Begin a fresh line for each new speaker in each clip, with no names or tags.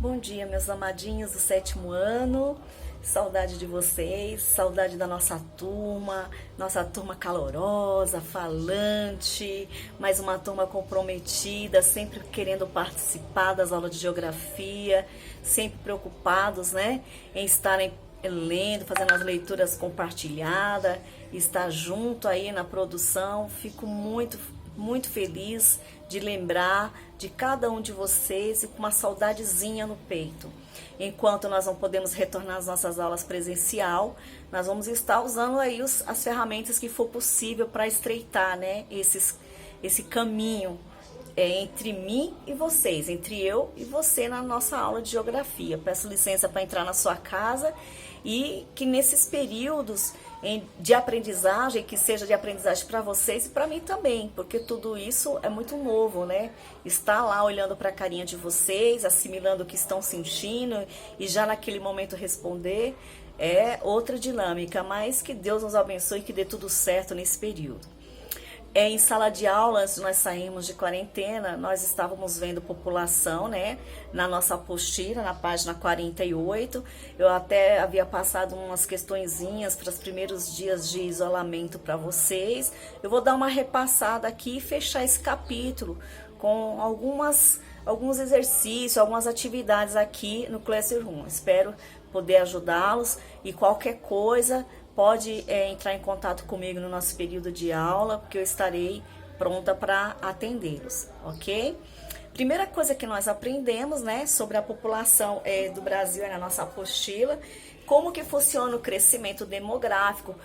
Bom dia, meus amadinhos do sétimo ano. Saudade de vocês, saudade da nossa turma calorosa, falante, mais uma turma comprometida, sempre querendo participar das aulas de geografia, sempre preocupados, né, em estarem lendo, fazendo as leituras compartilhadas, estar junto aí na produção. Fico muito feliz de lembrar de cada um de vocês e com uma saudadezinha no peito. Enquanto nós não podemos retornar às nossas aulas presencial, nós vamos estar usando aí as ferramentas que for possível para estreitar, né, esse caminho entre mim e vocês, entre eu e você na nossa aula de geografia. Peço licença para entrar na sua casa e que nesses períodos de aprendizagem, que seja de aprendizagem para vocês e para mim também, porque tudo isso é muito novo, né? Estar lá olhando para a carinha de vocês, assimilando o que estão sentindo e já naquele momento responder é outra dinâmica, mas que Deus nos abençoe e que dê tudo certo nesse período. Em sala de aula, antes de nós sairmos de quarentena, nós estávamos vendo população, né, na nossa apostila, na página 48. Eu até havia passado umas questõezinhas para os primeiros dias de isolamento para vocês. Eu vou dar uma repassada aqui e fechar esse capítulo com alguns exercícios, algumas atividades aqui no Classroom. Espero poder ajudá-los e qualquer coisa pode entrar em contato comigo no nosso período de aula, porque eu estarei pronta para atendê-los, ok? Primeira coisa que nós aprendemos, né, sobre a população do Brasil na nossa apostila, como que funciona o crescimento demográfico.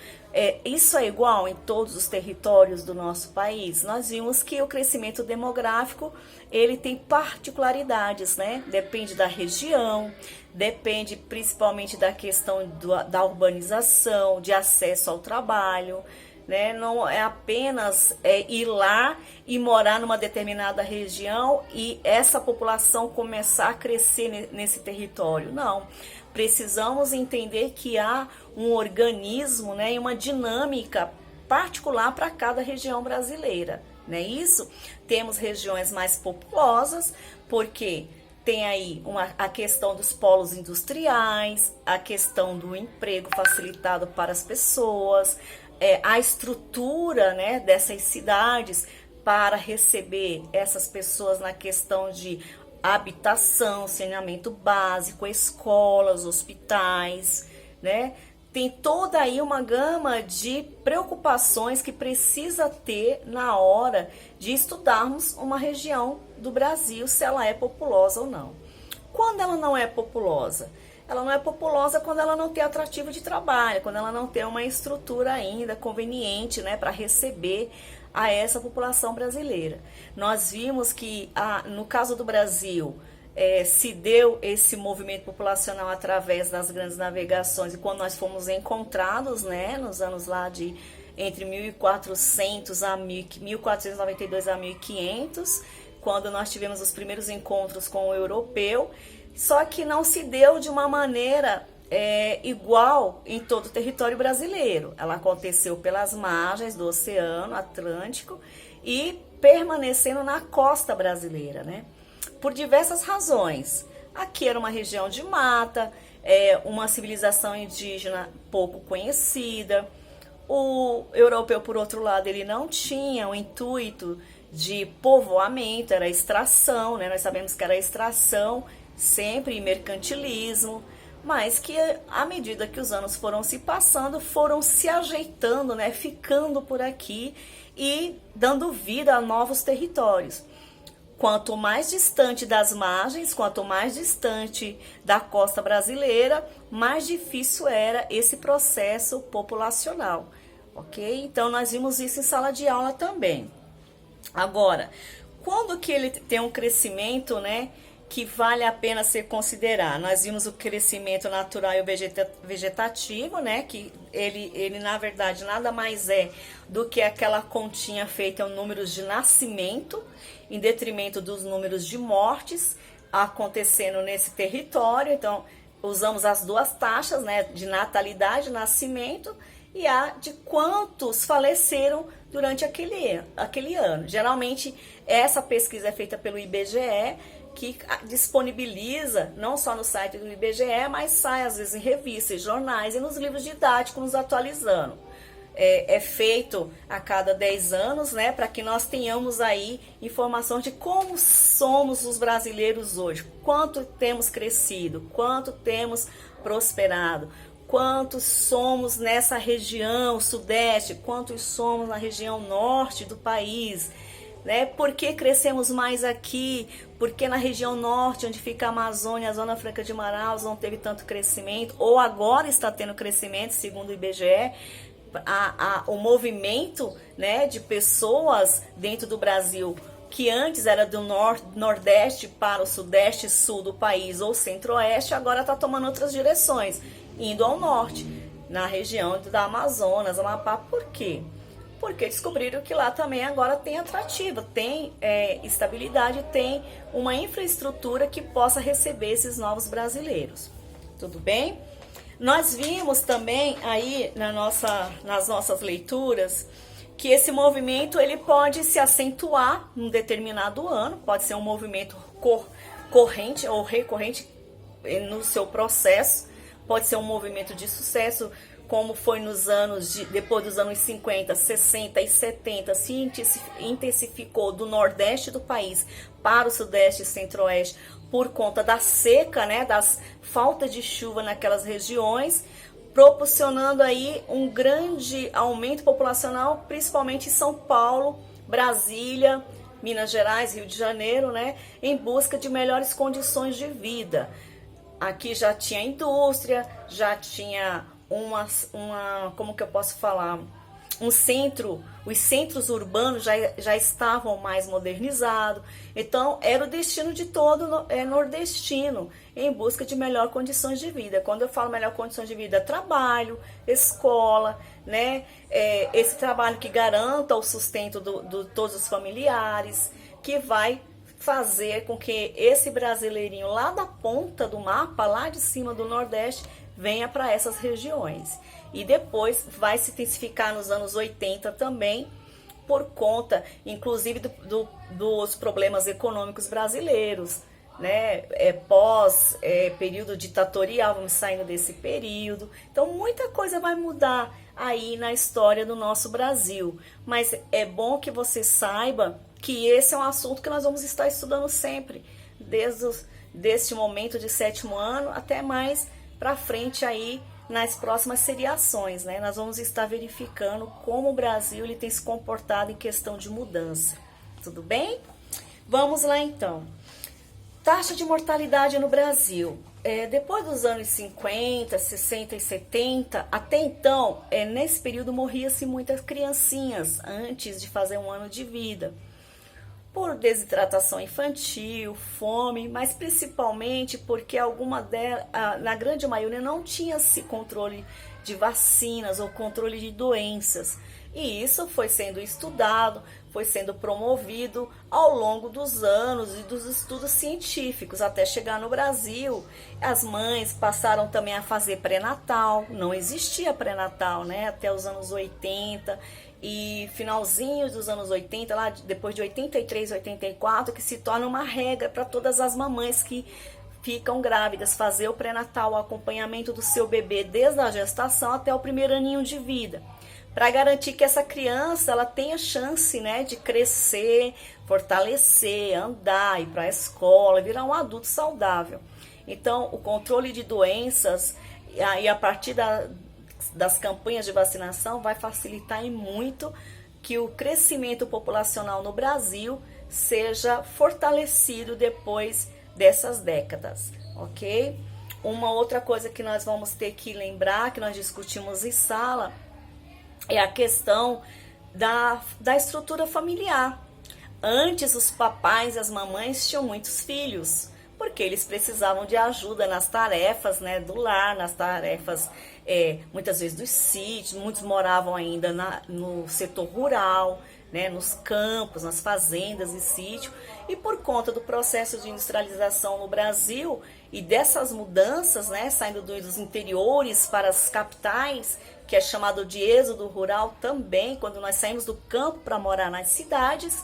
Isso é igual em todos os territórios do nosso país? Nós vimos que o crescimento demográfico, ele tem particularidades, né? Depende da região, depende principalmente da questão da urbanização, de acesso ao trabalho, né? Não é apenas ir lá e morar numa determinada região e essa população começar a crescer nesse território. Não. Precisamos entender que há um organismo, né, e uma dinâmica particular para cada região brasileira, né? Isso, temos regiões mais populosas, porque tem aí a questão dos polos industriais, a questão do emprego facilitado para as pessoas, a estrutura, né, dessas cidades para receber essas pessoas na questão de habitação, saneamento básico, escolas, hospitais, né? Tem toda aí uma gama de preocupações que precisa ter na hora de estudarmos uma região do Brasil, se ela é populosa ou não. Quando ela não é populosa? Ela não é populosa quando ela não tem atrativo de trabalho, quando ela não tem uma estrutura ainda conveniente, né, para receber a essa população brasileira. Nós vimos que, no caso do Brasil, se deu esse movimento populacional através das grandes navegações, e quando nós fomos encontrados, né, nos anos lá de entre 1400 a 1492 a 1500, quando nós tivemos os primeiros encontros com o europeu, só que não se deu de uma maneira igual em todo o território brasileiro. Ela aconteceu pelas margens do Oceano Atlântico e permanecendo na costa brasileira, né? Por diversas razões. Aqui era uma região de mata, uma civilização indígena pouco conhecida. O europeu, por outro lado, ele não tinha o intuito de povoamento, era extração, né? Nós sabemos que era extração sempre em mercantilismo, mas que à medida que os anos foram se passando, foram se ajeitando, né, ficando por aqui e dando vida a novos territórios. Quanto mais distante das margens, quanto mais distante da costa brasileira, mais difícil era esse processo populacional, ok? Então nós vimos isso em sala de aula também. Agora, quando que ele tem um crescimento, né, que vale a pena ser considerado? Nós vimos o crescimento natural e o vegetativo, né? Que ele na verdade nada mais é do que aquela continha feita em números de nascimento, em detrimento dos números de mortes acontecendo nesse território. Então, usamos as duas taxas, né? De natalidade, nascimento, e a de quantos faleceram durante aquele ano. Geralmente, essa pesquisa é feita pelo IBGE, que disponibiliza, não só no site do IBGE, mas sai às vezes em revistas, jornais e nos livros didáticos, nos atualizando. É feito a cada 10 anos, né, para que nós tenhamos aí informação de como somos os brasileiros hoje, quanto temos crescido, quanto temos prosperado, quantos somos nessa região sudeste, quantos somos na região norte do país, né? Por que crescemos mais aqui? Porque na região norte, onde fica a Amazônia, a Zona Franca de Manaus, não teve tanto crescimento, ou agora está tendo crescimento, segundo o IBGE. O movimento, né, de pessoas dentro do Brasil, que antes era do nordeste para o sudeste e sul do país, ou centro-oeste, agora está tomando outras direções, indo ao norte, na região da Amazonas, Amapá. Por quê? Porque descobriram que lá também agora tem atrativa, tem estabilidade, tem uma infraestrutura que possa receber esses novos brasileiros. Tudo bem? Nós vimos também aí nas nossas leituras que esse movimento ele pode se acentuar num determinado ano, pode ser um movimento corrente ou recorrente no seu processo, pode ser um movimento de sucesso, como foi depois dos anos 50, 60 e 70, se intensificou do nordeste do país para o sudeste e centro-oeste, por conta da seca, né, das faltas de chuva naquelas regiões, proporcionando aí um grande aumento populacional, principalmente em São Paulo, Brasília, Minas Gerais, Rio de Janeiro, né, em busca de melhores condições de vida. Aqui já tinha indústria, já tinha como que eu posso falar? Os centros urbanos já estavam mais modernizados, então era o destino de todo nordestino, em busca de melhor condições de vida. Quando eu falo melhor condições de vida, trabalho, escola, né? Esse trabalho que garanta o sustento de todos os familiares, que vai fazer com que esse brasileirinho lá da ponta do mapa, lá de cima do Nordeste, venha para essas regiões. E depois vai se intensificar nos anos 80 também, por conta, inclusive, dos problemas econômicos brasileiros, né? Período ditatorial, vamos saindo desse período. Então, muita coisa vai mudar aí na história do nosso Brasil. Mas é bom que você saiba que esse é um assunto que nós vamos estar estudando sempre, desde o momento de 7º ano até mais para frente aí, nas próximas seriações, né? Nós vamos estar verificando como o Brasil ele tem se comportado em questão de mudança. Tudo bem? Vamos lá então. Taxa de mortalidade no Brasil. Depois dos anos 50, 60 e 70, até então, nesse período morria-se muitas criancinhas antes de fazer um ano de vida. Por desidratação infantil, fome, mas principalmente porque na grande maioria não tinha-se controle de vacinas ou controle de doenças. E isso foi sendo estudado, foi sendo promovido ao longo dos anos e dos estudos científicos, até chegar no Brasil. As mães passaram também a fazer pré-natal, não existia pré-natal, né, até os anos 80, e finalzinho dos anos 80, lá depois de 83, 84, que se torna uma regra para todas as mamães que ficam grávidas, fazer o pré-natal, o acompanhamento do seu bebê desde a gestação até o primeiro aninho de vida, para garantir que essa criança ela tenha chance, né, de crescer, fortalecer, andar, ir para a escola, virar um adulto saudável. Então, o controle de doenças, e a partir das campanhas de vacinação, vai facilitar e muito que o crescimento populacional no Brasil seja fortalecido depois dessas décadas, ok? Uma outra coisa que nós vamos ter que lembrar, que nós discutimos em sala, é a questão da estrutura familiar. Antes, os papais e as mamães tinham muitos filhos, porque eles precisavam de ajuda nas tarefas, né, do lar, nas tarefas, muitas vezes dos sítios. Muitos moravam ainda no setor rural, né, nos campos, nas fazendas e sítios. E por conta do processo de industrialização no Brasil e dessas mudanças, né, saindo dos interiores para as capitais, que é chamado de êxodo rural também, quando nós saímos do campo para morar nas cidades,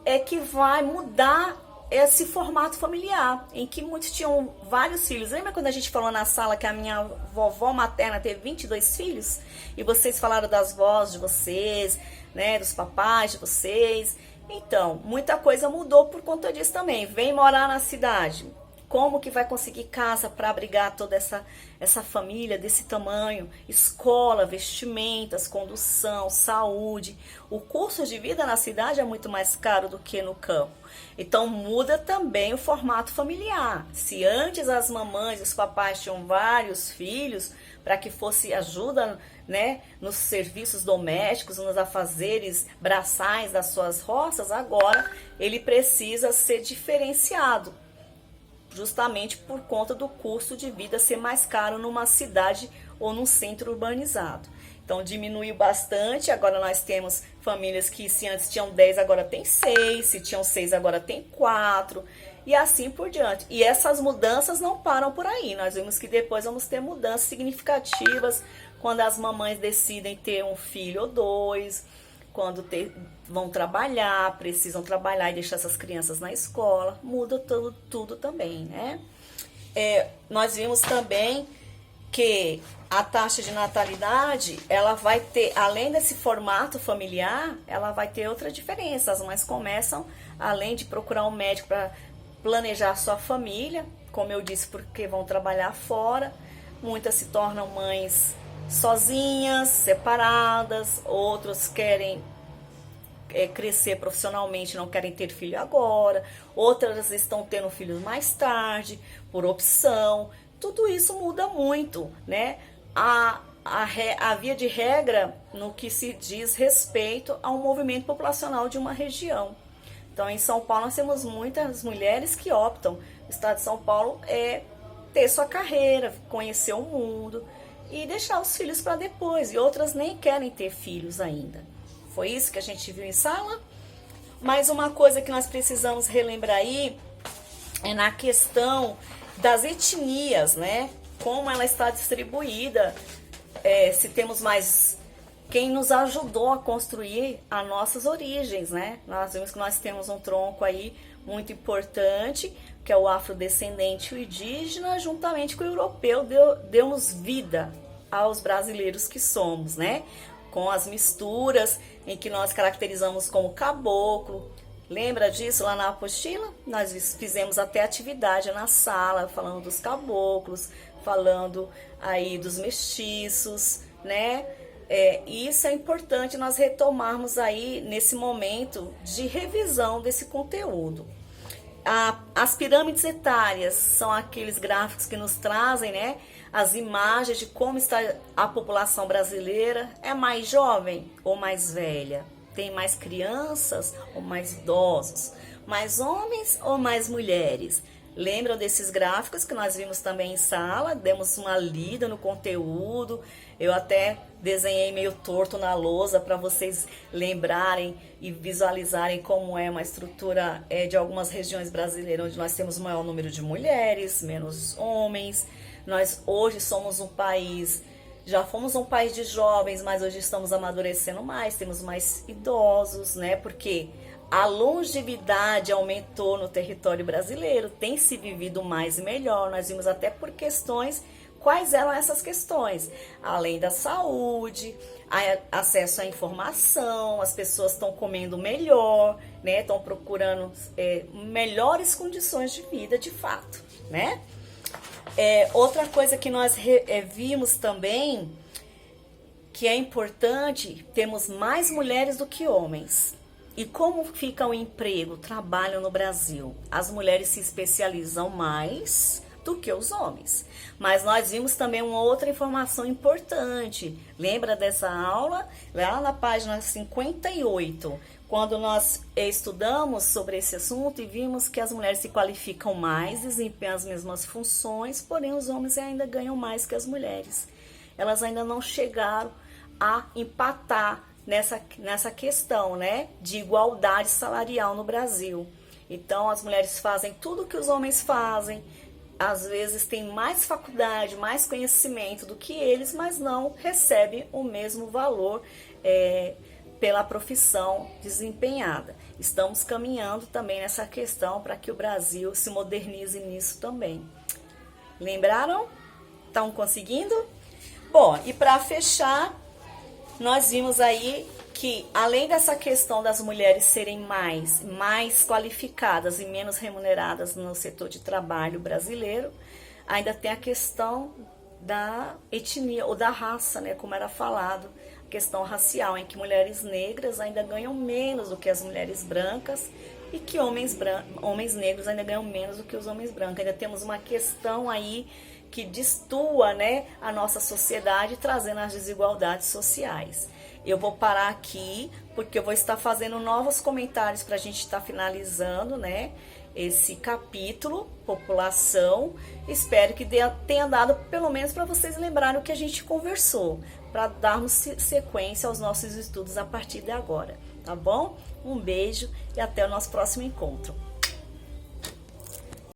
é que vai mudar esse formato familiar, em que muitos tinham vários filhos. Lembra quando a gente falou na sala que a minha vovó materna teve 22 filhos? E vocês falaram das vós de vocês, né, dos papais de vocês. Então, muita coisa mudou por conta disso também. Vem morar na cidade. Como que vai conseguir casa para abrigar toda essa família desse tamanho? Escola, vestimentas, condução, saúde. O custo de vida na cidade é muito mais caro do que no campo. Então muda também o formato familiar. Se antes as mamães e os papais tinham vários filhos para que fosse ajuda, né, nos serviços domésticos, nos afazeres braçais das suas roças, agora ele precisa ser diferenciado, justamente por conta do custo de vida ser mais caro numa cidade ou num centro urbanizado. Então diminuiu bastante, agora nós temos famílias que se antes tinham 10, agora tem 6, se tinham 6, agora tem 4, e assim por diante. E essas mudanças não param por aí, nós vimos que depois vamos ter mudanças significativas quando as mamães decidem ter um filho ou 2, quando vão trabalhar, precisam trabalhar e deixar essas crianças na escola, muda tudo também, né? Nós vimos também que a taxa de natalidade, ela vai ter, além desse formato familiar, ela vai ter outra diferença. As mães começam, além de procurar um médico para planejar a sua família, como eu disse, porque vão trabalhar fora, muitas se tornam mães sozinhas, separadas, outros querem crescer profissionalmente, não querem ter filho agora, outras estão tendo filhos mais tarde, por opção. Tudo isso muda muito, né? A via de regra no que se diz respeito ao movimento populacional de uma região. Então, em São Paulo, nós temos muitas mulheres que optam. O estado de São Paulo é ter sua carreira, conhecer o mundo e deixar os filhos para depois. E outras nem querem ter filhos ainda. Foi isso que a gente viu em sala. Mas uma coisa que nós precisamos relembrar aí é na questão das etnias, né? Como ela está distribuída, se temos mais... Quem nos ajudou a construir as nossas origens, né? Nós vimos que nós temos um tronco aí muito importante, que é o afrodescendente e o indígena, juntamente com o europeu, demos vida aos brasileiros que somos, né? Com as misturas em que nós caracterizamos como caboclo. Lembra disso lá na apostila? Nós fizemos até atividade na sala, falando dos caboclos, falando aí dos mestiços, né? Isso é importante nós retomarmos aí nesse momento de revisão desse conteúdo. As pirâmides etárias são aqueles gráficos que nos trazem, né, as imagens de como está a população brasileira. É mais jovem ou mais velha? Tem mais crianças ou mais idosos? Mais homens ou mais mulheres? Lembram desses gráficos que nós vimos também em sala? Demos uma lida no conteúdo. Eu até desenhei meio torto na lousa para vocês lembrarem e visualizarem como é uma estrutura de algumas regiões brasileiras, onde nós temos o maior número de mulheres, menos homens. Nós hoje somos um país, já fomos um país de jovens, mas hoje estamos amadurecendo mais, temos mais idosos, né? Porque a longevidade aumentou no território brasileiro, tem se vivido mais e melhor. Nós vimos até por questões. Quais eram essas questões? Além da saúde, acesso à informação, as pessoas estão comendo melhor, né? Estão procurando melhores condições de vida, de fato, né? Outra coisa que nós vimos também, que é importante, temos mais mulheres do que homens. E como fica o emprego, o trabalho no Brasil? As mulheres se especializam mais do que os homens. Mas nós vimos também uma outra informação importante. Lembra dessa aula? Lá na página 58, quando nós estudamos sobre esse assunto e vimos que as mulheres se qualificam mais, desempenham as mesmas funções, porém os homens ainda ganham mais que as mulheres. Elas ainda não chegaram a empatar nessa questão, né, de igualdade salarial no Brasil. Então, as mulheres fazem tudo o que os homens fazem, às vezes têm mais faculdade, mais conhecimento do que eles, mas não recebem o mesmo valor pela profissão desempenhada. Estamos caminhando também nessa questão para que o Brasil se modernize nisso também. Lembraram? Estão conseguindo? Bom, e para fechar, nós vimos aí que além dessa questão das mulheres serem mais qualificadas e menos remuneradas no setor de trabalho brasileiro, ainda tem a questão da etnia ou da raça, né, como era falado, a questão racial, em que mulheres negras ainda ganham menos do que as mulheres brancas e que homens negros ainda ganham menos do que os homens brancos. Ainda temos uma questão aí que destua, né, a nossa sociedade, trazendo as desigualdades sociais. Eu vou parar aqui, porque eu vou estar fazendo novos comentários para a gente estar finalizando, né, esse capítulo, população. Espero que tenha dado, pelo menos para vocês lembrarem o que a gente conversou, para darmos sequência aos nossos estudos a partir de agora, tá bom? Um beijo e até o nosso próximo encontro.